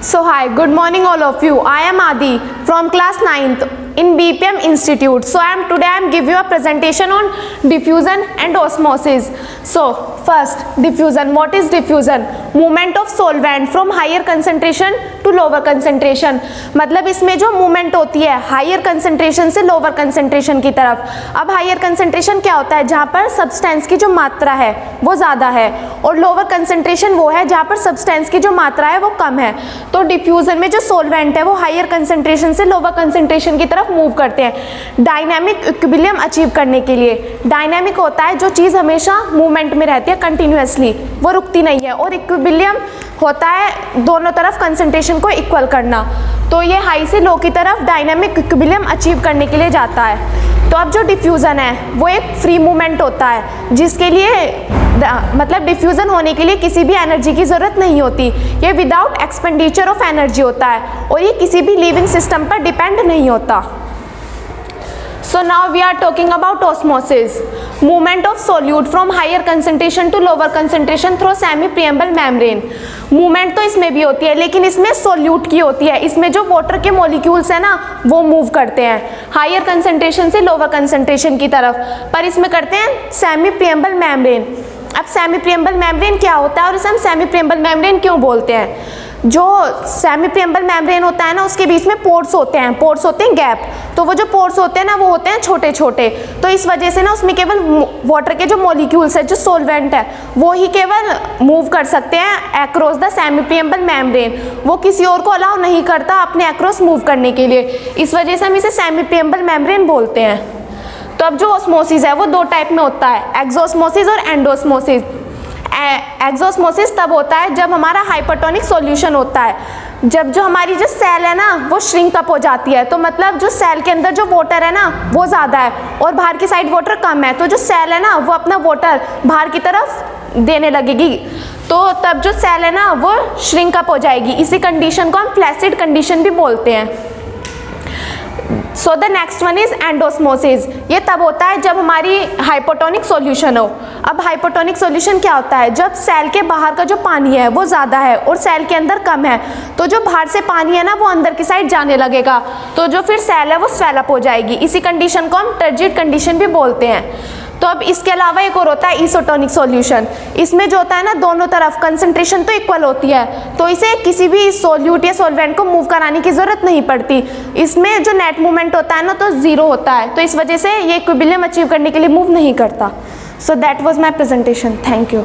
So hi, good morning all of you. I am Adi from class 9th in BPM Institute. So today I am giving you a presentation on diffusion and osmosis. So first, diffusion. What is diffusion? Movement of solvent from higher concentration to lower concentration. मतलब इसमें जो movement होती है higher concentration से lower concentration की तरफ. अब higher concentration क्या होता है? जहाँ पर सब्सटेंस की जो मात्रा है वो ज़्यादा है, और लोअर कंसंट्रेशन वो है जहाँ पर सब्सटेंस की जो मात्रा है वो कम है. तो डिफ्यूजन में जो सोलवेंट है वो हायर कंसंट्रेशन से लोअर कंसंट्रेशन की तरफ मूव करते हैं डायनामिक इक्विलिब्रियम अचीव करने के लिए. डायनामिक होता है जो चीज़ हमेशा मूवमेंट में रहती है कंटिन्यूअसली, वो रुकती नहीं है, और इक्विलिब्रियम होता है दोनों तरफ कंसंट्रेशन को इक्वल करना. तो ये हाई से लो की तरफ डायनामिक इक्विलिब्रियम अचीव करने के लिए जाता है. तो अब जो डिफ्यूज़न है वो एक फ्री मूवमेंट होता है जिसके लिए मतलब डिफ्यूज़न होने के लिए किसी भी एनर्जी की ज़रूरत नहीं होती. ये विदाउट एक्सपेंडिचर ऑफ एनर्जी होता है और ये किसी भी लिविंग सिस्टम पर डिपेंड नहीं होता. So now we are talking about osmosis. Movement of solute from higher concentration to lower concentration through semi-permeable membrane. Movement तो इसमें भी होती है लेकिन इसमें सोल्यूट की होती है. इसमें जो वाटर के मॉलिक्यूल्स है ना वो मूव करते हैं हायर कंसंट्रेशन से लोअर कंसंट्रेशन की तरफ, पर इसमें करते हैं सेमी परमेबल मेम्ब्रेन. अब सेमी परमेबल मेम्ब्रेन क्या होता है और इसे हम सेमी परमेबल मेम्ब्रेन क्यों बोलते हैं? जो सेमी परमेबल मेम्ब्रेन होता है ना उसके बीच में पोर्स होते हैं गैप. तो वो जो पोर्स होते हैं ना वो होते हैं छोटे छोटे. तो इस वजह से ना उसमें केवल वाटर के जो मॉलिक्यूल्स है जो सोलवेंट है वो ही केवल मूव कर सकते हैं across the semi permeable membrane. वो किसी और को अलाउ नहीं करता अपने अक्रॉस मूव करने के लिए. इस वजह से हम इसे सेमी परमेबल मेम्ब्रेन बोलते हैं. तो अब जो ऑस्मोसिस है वो दो टाइप में होता है, एक्सोस्मोसिस और एंडोस्मोसिस. एक्सोस्मोसिस तब होता है जब हमारा हाइपरटोनिक सॉल्यूशन होता है, जब जो हमारी जो सेल है ना वो श्रिंक अप हो जाती है. तो मतलब जो सेल के अंदर जो वाटर है ना वो ज़्यादा है और बाहर की साइड वाटर कम है, तो जो सेल है ना वो अपना वाटर बाहर की तरफ देने लगेगी. तो तब जो सेल है ना वो श्रिंक अप हो जाएगी. इसी कंडीशन को हम फ्लैसिड कंडीशन भी बोलते हैं. So the next one is endosmosis. ये तब होता है जब हमारी हाइपोटोनिक सॉल्यूशन हो. अब हाइपोटोनिक सॉल्यूशन क्या होता है? जब सेल के बाहर का जो पानी है वो ज़्यादा है और सेल के अंदर कम है, तो जो बाहर से पानी है ना वो अंदर की साइड जाने लगेगा, तो जो फिर सेल है वो स्वेलअप हो जाएगी. इसी कंडीशन को हम टर्जिड कंडीशन भी बोलते हैं. तो अब इसके अलावा एक और होता है इसोटोनिक सॉल्यूशन. इसमें जो होता है ना दोनों तरफ कंसंट्रेशन तो इक्वल होती है, तो इसे किसी भी सोल्यूट या सॉल्वेंट को मूव कराने की ज़रूरत नहीं पड़ती. इसमें जो नेट मूवमेंट होता है ना तो ज़ीरो होता है, तो इस वजह से ये इक्विलिब्रियम अचीव करने के लिए मूव नहीं करता. So that was my presentation. Thank you.